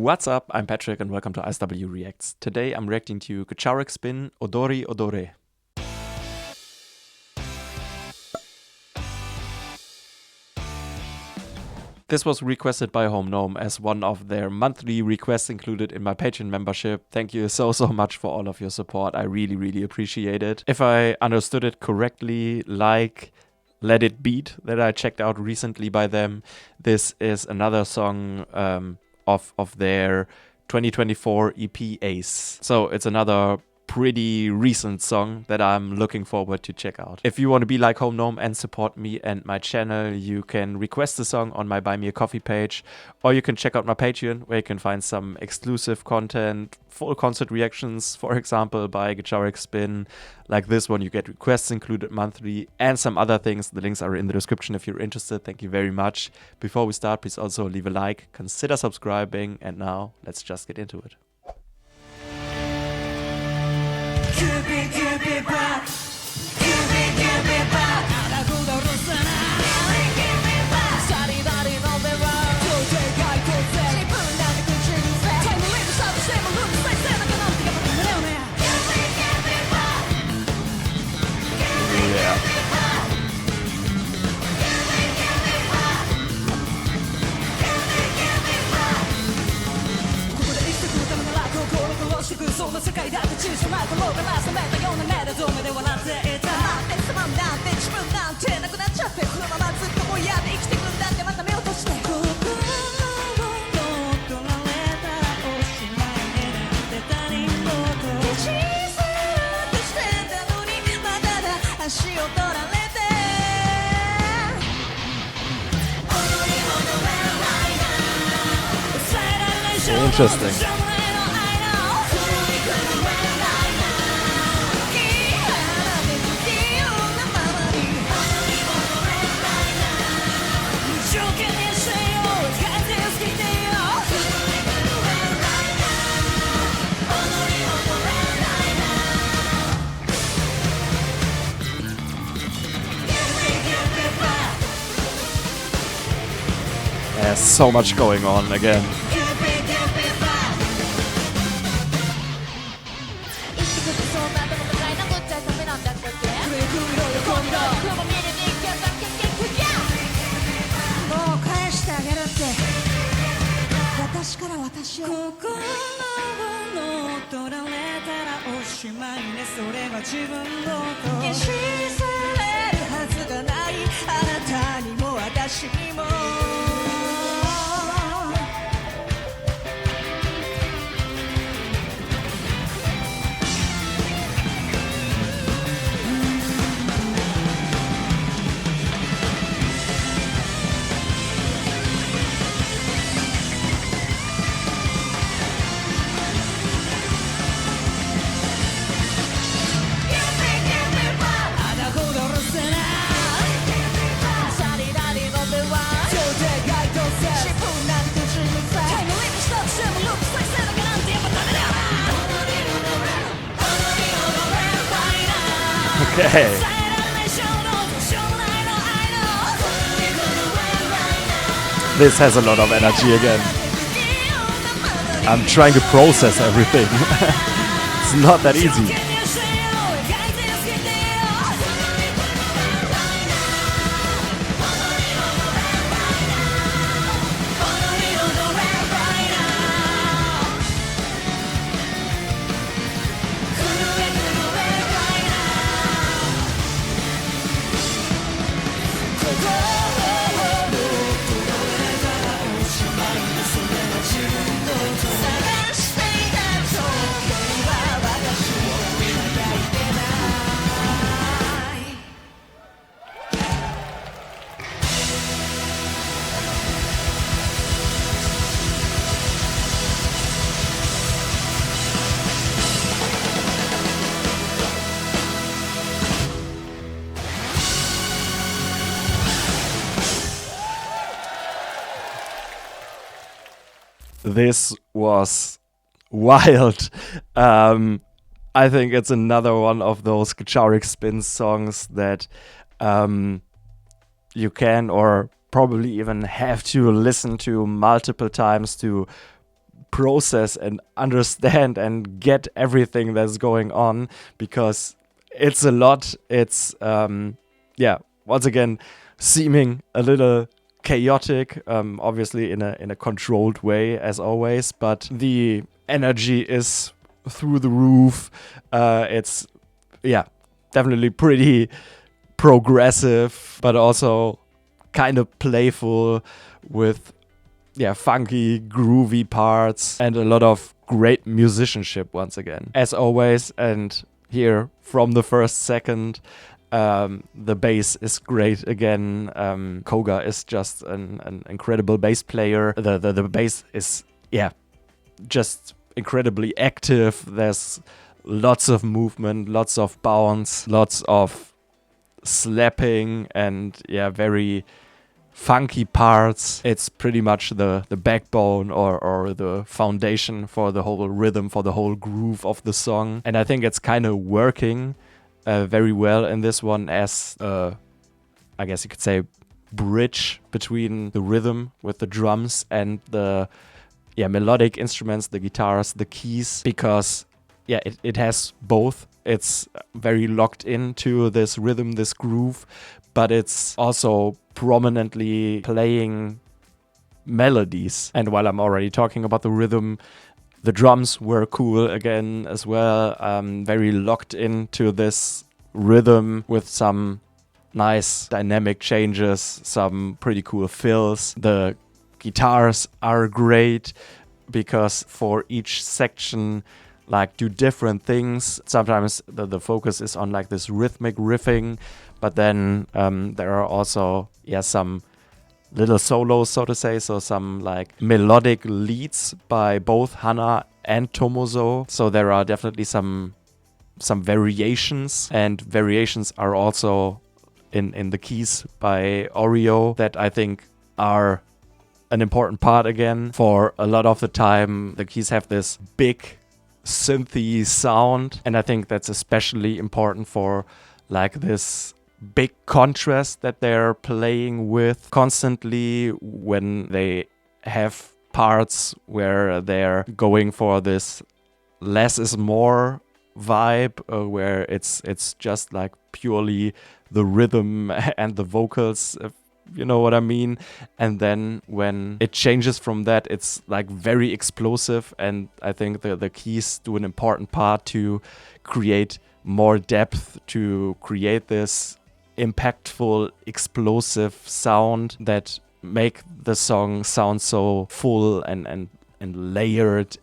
What's up? I'm Patrick and welcome to ISW Reacts. Today I'm reacting to Gacharic Spin, Odori Odore. This was requested by Gnome as one of their monthly requests included in my Patreon membership. Thank you so much for all of your support. I really appreciate it. If I understood it correctly, like Let It Beat that I checked out recently by them, this is another song of their 2024 EP Ace. So it's another pretty recent song that I'm looking forward to check out. If you want to be like Gnome and support me and my channel, you can request the song on my Buy Me a Coffee page, or you can check out my Patreon where you can find some exclusive content, full concert reactions, for example, by Gacharic Spin. Like this one, you get requests included monthly and some other things. The links are in the description if you're interested. Thank you very much. Before we start, please also leave a like, consider subscribing, and now let's just get into it. Interesting. There's so much going on again. Okay. This has a lot of energy again. I'm trying to process everything. It's not that easy. This was wild. I think it's another one of those Gacharic Spin songs that you can or probably even have to listen to multiple times to process and understand and get everything that's going on, because it's a lot. It's once again seeming a little chaotic, obviously in a controlled way as always, but the energy is through the roof. It's definitely pretty progressive, but also kind of playful with funky, groovy parts and a lot of great musicianship once again, as always. And here from the first second, the bass is great again. Koga is just an incredible bass player. The bass is just incredibly active. There's lots of movement, lots of bounce, lots of slapping, and very funky parts. It's pretty much the backbone or the foundation for the whole rhythm, for the whole groove of the song. And I think it's kind of working very well in this one as, I guess you could say, bridge between the rhythm with the drums and the melodic instruments, the guitars, the keys, because it has both. It's very locked into this rhythm, this groove, but it's also prominently playing melodies. And while I'm already talking about the rhythm, the drums were cool again as well. Very locked into this rhythm with some nice dynamic changes, some pretty cool fills. The guitars are great because for each section do different things. Sometimes the focus is on this rhythmic riffing, but then there are also some little solos, so to say, so some melodic leads by both Hana and Tomozo. So there are definitely some variations, and variations are also in the keys by Oreo that I think are an important part again. For a lot of the time, the keys have this big synthy sound, and I think that's especially important for this big contrast that they're playing with constantly when they have parts where they're going for this less is more vibe, where it's just purely the rhythm and the vocals, if you know what I mean. And then when it changes from that, it's very explosive, and I think the keys do an important part to create more depth, to create this impactful, explosive sound that make the song sound so full and layered,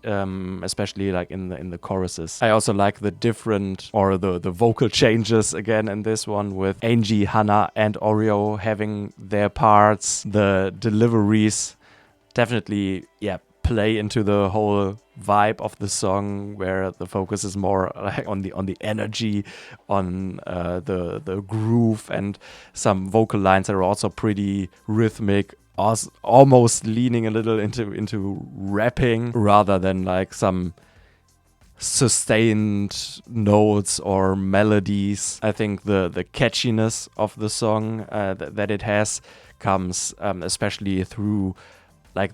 especially in the choruses. I also like the different the vocal changes again in this one, with Angie, Hana, and Oreo having their parts. The deliveries definitely play into the whole vibe of the song, where the focus is more on the energy, on the groove, and some vocal lines are also pretty rhythmic, almost leaning a little into rapping rather than some sustained notes or melodies. I think the catchiness of the song that it has comes especially through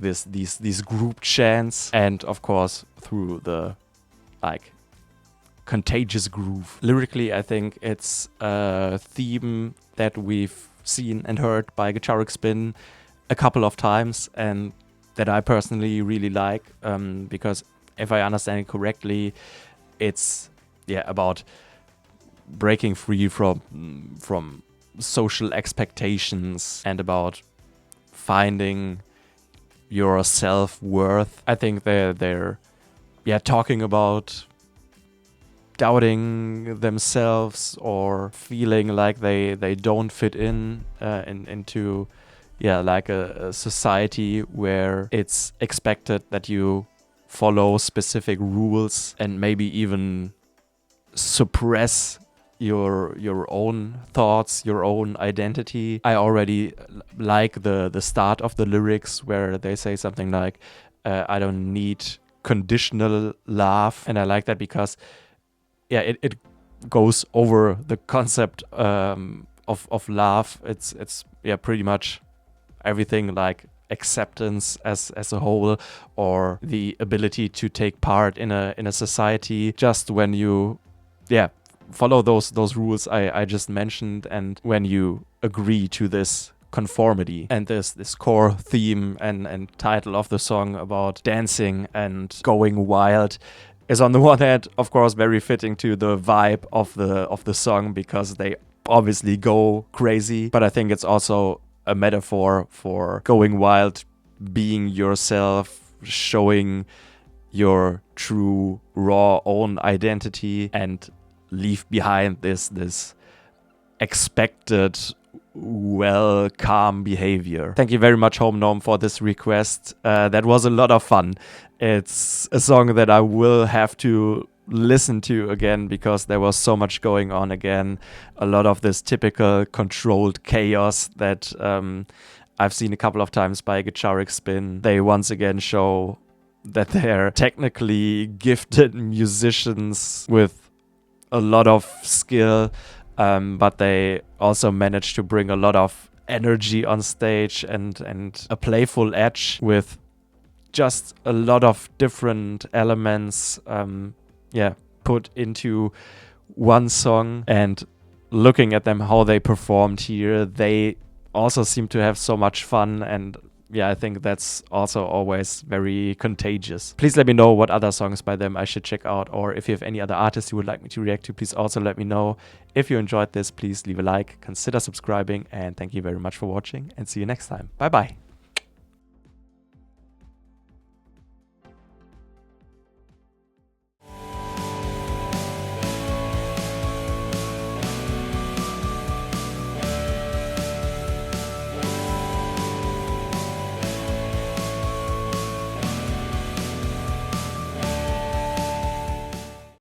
these group chants, and of course through the contagious groove. Lyrically, I think it's a theme that we've seen and heard by Gacharic Spin a couple of times, and that I personally really like, because if I understand it correctly, it's about breaking free from social expectations and about finding your self-worth. I think they're talking about doubting themselves or feeling like they don't fit into a society where it's expected that you follow specific rules and maybe even suppress your own thoughts, your own identity. I already like the start of the lyrics, where they say something like, I don't need conditional love. And I like that because it goes over the concept of love. It's pretty much everything acceptance as a whole, or the ability to take part in a society, just when you follow those rules I just mentioned, and when you agree to this conformity. And this core theme and title of the song about dancing and going wild is, on the one hand, of course, very fitting to the vibe of the song, because they obviously go crazy. But I think it's also a metaphor for going wild, being yourself, showing your true raw own identity, and leave behind this expected calm behavior. Thank you very much, Home Gnome, for this request. That was a lot of fun. It's a song that I will have to listen to again, because there was so much going on again. A lot of this typical controlled chaos that I've seen a couple of times by Gacharic Spin. They once again show that they're technically gifted musicians with a lot of skill, but they also manage to bring a lot of energy on stage and a playful edge with just a lot of different elements put into one song. And looking at them, how they performed here, they also seem to have so much fun, and I think that's also always very contagious. Please let me know what other songs by them I should check out, or if you have any other artists you would like me to react to, please also let me know. If you enjoyed this, please leave a like, consider subscribing, and thank you very much for watching, and see you next time. Bye bye.